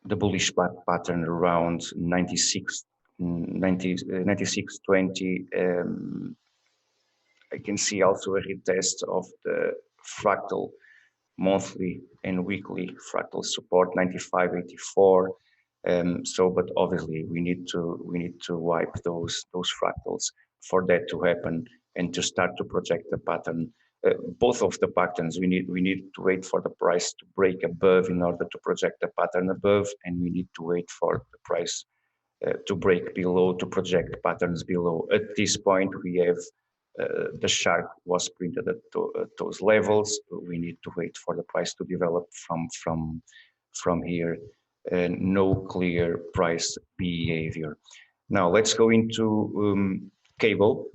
bat pattern around 96.20. I can see also a retest of the fractal monthly and weekly fractal support 95.84. So, but obviously we need to wipe those fractals for that to happen and to start to project the pattern. Both of the patterns, we need to wait for the price to break above in order to project the pattern above, and we need to wait for the price to break below to project patterns below. At this point, we have the shark was printed at those levels. We need to wait for the price to develop from here, and no clear price behavior. Now let's go into cable.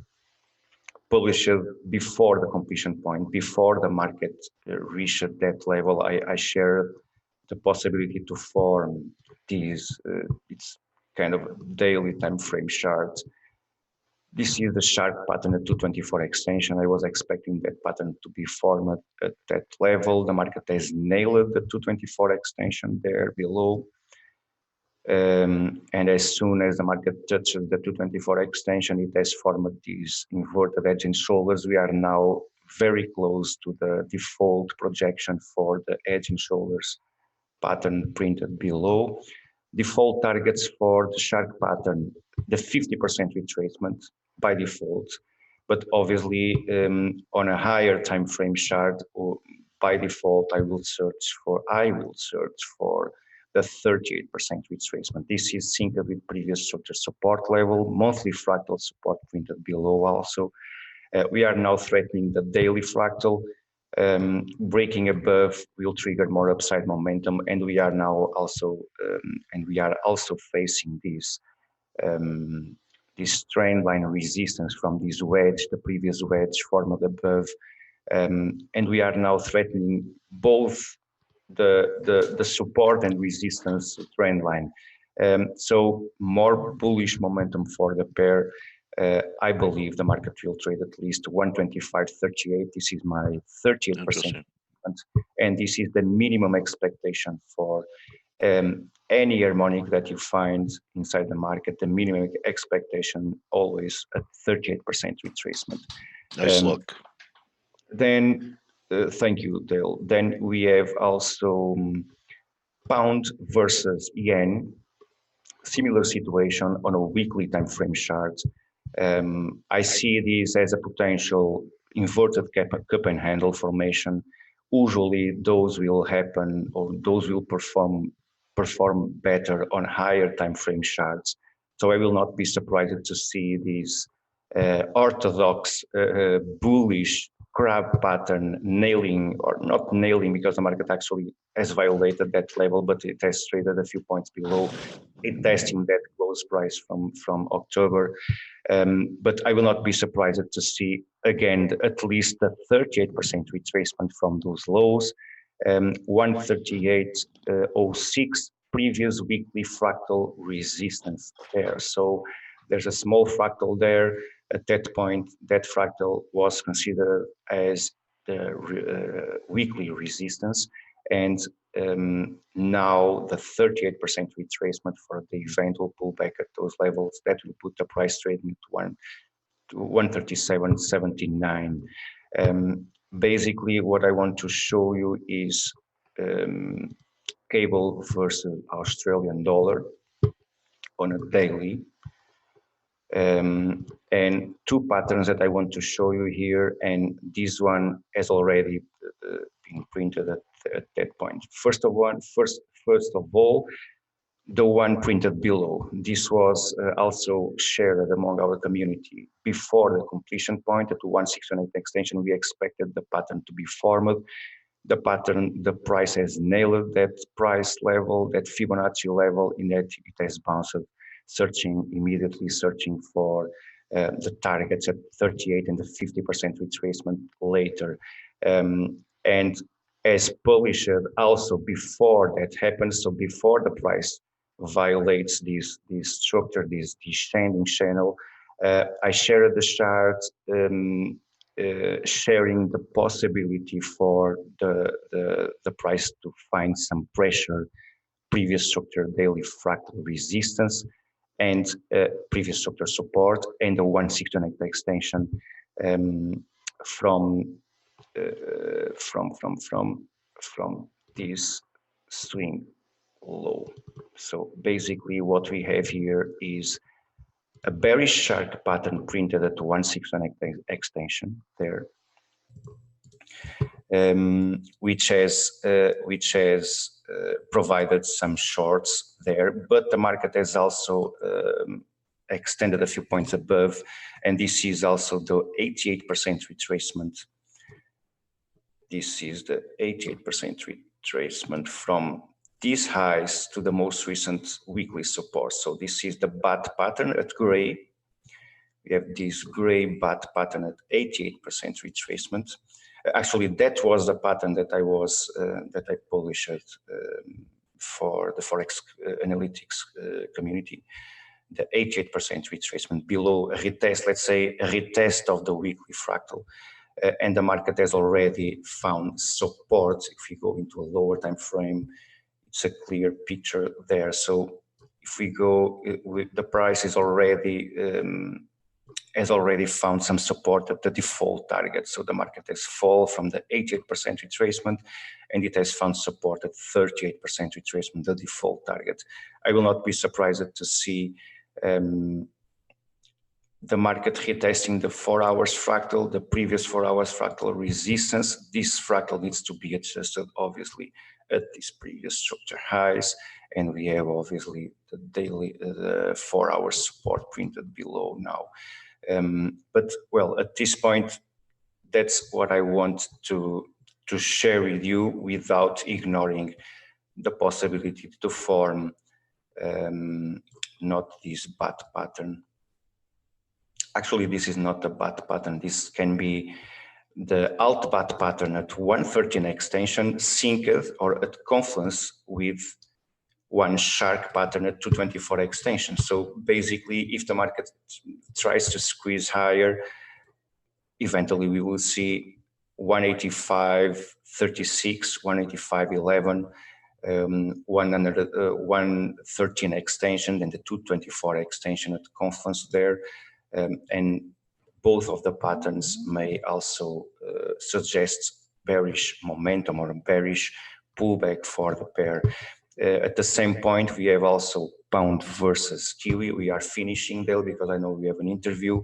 Published before the completion point, before the market reached that level. I shared the possibility to form these, it's kind of daily time frame chart. This is the sharp pattern at 224 extension. I was expecting that pattern to be formed at that level. The market has nailed the 224 extension there below. And as soon as the market touches the 224 extension, it has formed these inverted edge and shoulders. We are now very close to the default projection for the edge and shoulders pattern printed below. Default targets for the shark pattern, the 50% retracement by default, but obviously on a higher time frame chart, by default, I will search for the 38% retracement. This is synced with previous structure support level, monthly fractal support printed below also. We are now threatening the daily fractal. Breaking above will trigger more upside momentum, and we are now also facing this this trend line resistance from this wedge, the previous wedge formed above, and we are now threatening both the support and resistance trend line. So more bullish momentum for the pair. I believe the market will trade at least 125.38. This is my 38%, and this is the minimum expectation for any harmonic that you find inside the market. The minimum expectation always at 38% retracement. Nice look. Then, thank you, Dale. Then we have also pound versus yen. Similar situation on a weekly time frame chart. I see this as a potential inverted cup and handle formation. Usually those will happen, or those will perform better on higher time frame charts. So I will not be surprised to see this orthodox bullish crab pattern nailing, or not nailing because the market actually has violated that level, but it has traded a few points below it, testing that close price from October. But I will not be surprised to see again at least the 38% retracement from those lows. 138.06 previous weekly fractal resistance there. So there's a small fractal there. At that point, that fractal was considered as the weekly resistance, and now the 38% retracement for the eventual pullback at those levels, that will put the price trading to 137.79. Basically, what I want to show you is cable versus Australian dollar on a daily. And two patterns that I want to show you here, and this one has already been printed at that point. First of all, the one printed below. This was also shared among our community before the completion point at 168 extension. We expected the pattern to be formed. The pattern, the price has nailed that price level, that Fibonacci level, in that it has bounced, immediately searching for the targets at 38 and the 50% retracement later. And as published also before that happens, so before the price violates this structure, this descending channel, I shared the chart, sharing the possibility for the price to find some pressure, previous structure daily fractal resistance, and previous structure support, and the 168 extension from this swing low. So basically what we have here is a bearish shark pattern printed at 168 extension there, which has provided some shorts there, but the market has also extended a few points above, and this is also the 88% retracement. This is the 88% retracement from these highs to the most recent weekly support. So this is the bat pattern at gray. We have this gray bat pattern at 88% retracement. Actually, that was the pattern that I published for the ForexAnalytix community. The 88% retracement below a retest, let's say a retest of the weekly fractal. And the market has already found support. If we go into a lower time frame, it's a clear picture there. So if we go with the price is already has already found some support at the default target. So the market has fallen from the 88% retracement, and it has found support at 38% retracement, the default target. I will not be surprised to see the market retesting the 4 hours fractal, the previous 4 hours fractal resistance. This fractal needs to be adjusted, obviously, at these previous structure highs. And we have obviously the daily, the 4 hours support printed below now. But well, at this point, that's what I want to share with you without ignoring the possibility to form not this bat pattern. Actually, this is not a bat pattern. This can be the alt bat pattern at 113 extension synced or at confluence with one shark pattern at 224 extension. So basically, if the market tries to squeeze higher, eventually we will see 185.36, 185.11, 113 extension, and the 224 extension at confluence there. And both of the patterns may also suggest bearish momentum or bearish pullback for the pair. At the same point, we have also pound versus kiwi. We are finishing there because I know we have an interview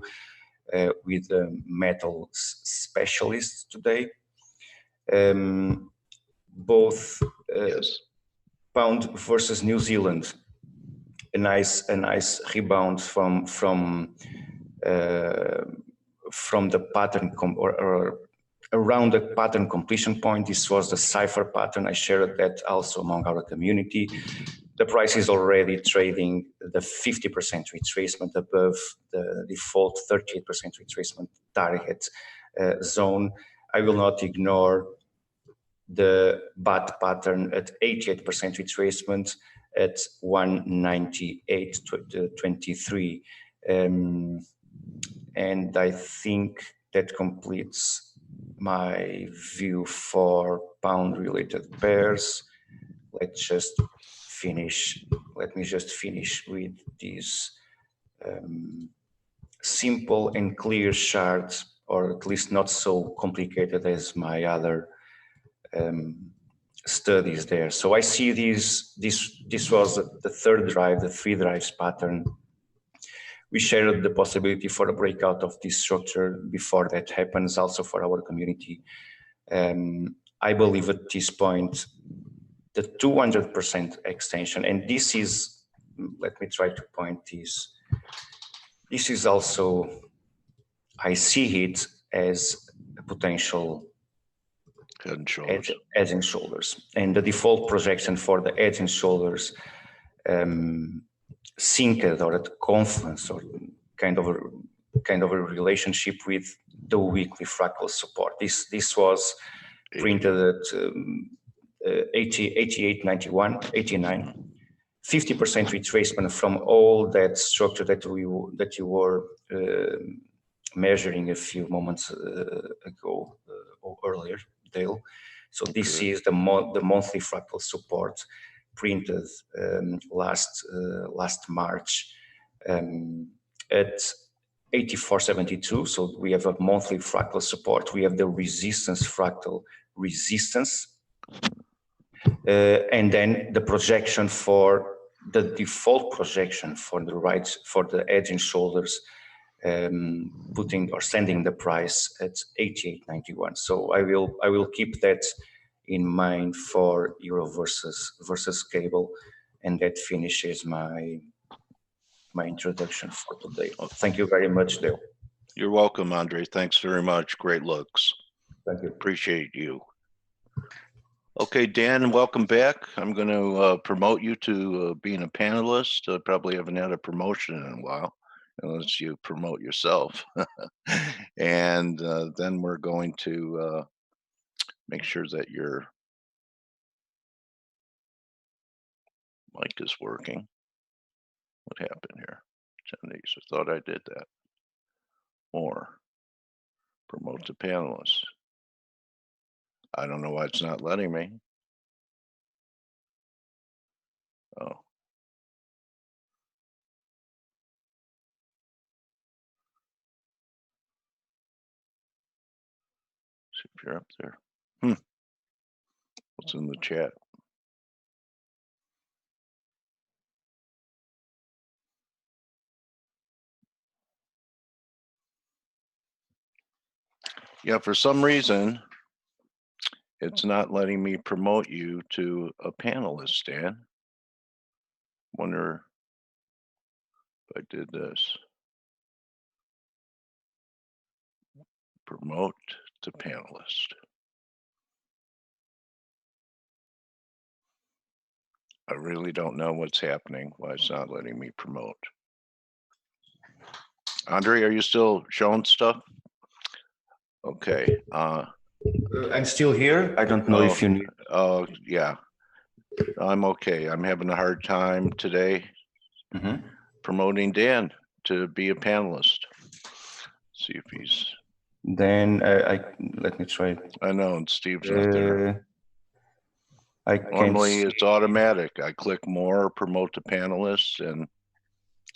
with a metal specialist today. Both Yes. pound versus New Zealand, a nice rebound from the pattern or around the pattern completion point. This was the cipher pattern. I shared that also among our community. The price is already trading the 50% retracement above the default 38% retracement target zone. I will not ignore the bat pattern at 88% retracement at 198.23. And I think that completes my view for pound related pairs. Let me just finish with this simple and clear chart, or at least not so complicated as my other studies there. So I see this was the third drive, the 3 drives pattern. We shared the possibility for a breakout of this structure before that happens, also for our community. I believe at this point, the 200% extension, and this is, let me try to point this. This is also, I see it as a potential Head and shoulders. Head and shoulders. And the default projection for the head and shoulders synced or at confluence or kind of a relationship with the weekly fractal support. This was printed at 88.91, 89, 50% retracement from all that structure that you were measuring a few moments ago or earlier, Dale. So this is the monthly fractal support printed last March at 84.72. So we have a monthly fractal support. We have the resistance fractal resistance, and then the projection for the default projection for the edge and shoulders, putting or sending the price at 88.91. So I will keep that in mind for euro versus cable, and that finishes my introduction for today. Thank you very much, Dale. You're welcome, Andre. Thanks very much. Great looks. Thank you. Appreciate you. Okay, Dan, welcome back. I'm going to promote you to being a panelist. Probably haven't had a promotion in a while, unless you promote yourself. And then we're going to Make sure that your mic is working. What happened here? Attendees, I thought I did that. More. Promote to panelists. I don't know why it's not letting me. Oh. See if you're up there. What's in the chat? Yeah, for some reason, it's not letting me promote you to a panelist, Dan. Wonder if I did this. Promote to panelist. I really don't know what's happening, why it's not letting me promote. Andre, are you still showing stuff? Okay. I'm still here. I don't know if you need. Oh, yeah. I'm okay. I'm having a hard time today promoting Dan to be a panelist. See if he's. Then let me try. I know, and Steve's not there. Normally Normally it's automatic. I click more, promote to panelists, and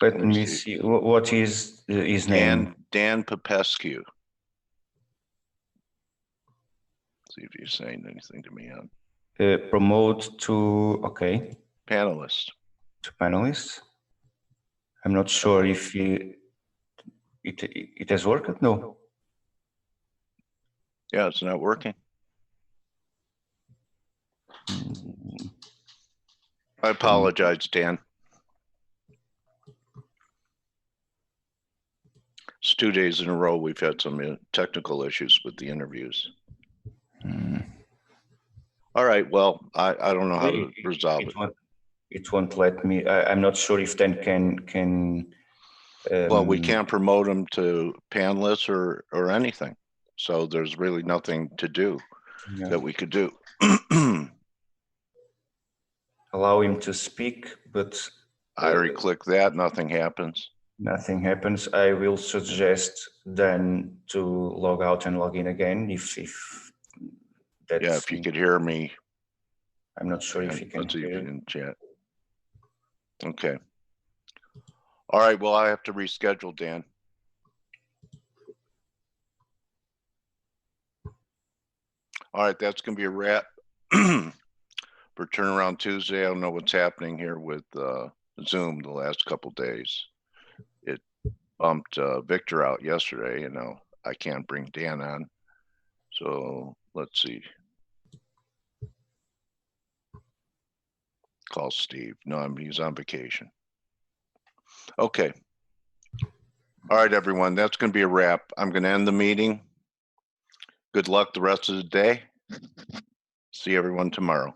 let me see. What is his name? Dan Popescu. See if he's saying anything to me on. Promote to Panelist. To panelists. I'm not sure if it has worked. No. Yeah, it's not working. I apologize, Dan. It's 2 days in a row we've had some technical issues with the interviews. All right, well, I don't know how to resolve it. It won't let me. I'm not sure if Dan can. Well, we can't promote them to panelists or anything. So there's really nothing to do that we could do. Allow him to speak, but I already click that, nothing happens. Nothing happens. I will suggest then to log out and log in again if that's. Yeah, if you could hear me. I'm not sure if you can let's see hear. if you can chat. Okay. All right, well, I have to reschedule, Dan. All right, that's going to be a wrap for Turnaround Tuesday. I don't know what's happening here with Zoom the last couple days. It bumped Victor out yesterday. I can't bring Dan on. So let's see. Call Steve. No, he's on vacation. Okay. All right, everyone, that's going to be a wrap. I'm going to end the meeting. Good luck the rest of the day. See everyone tomorrow.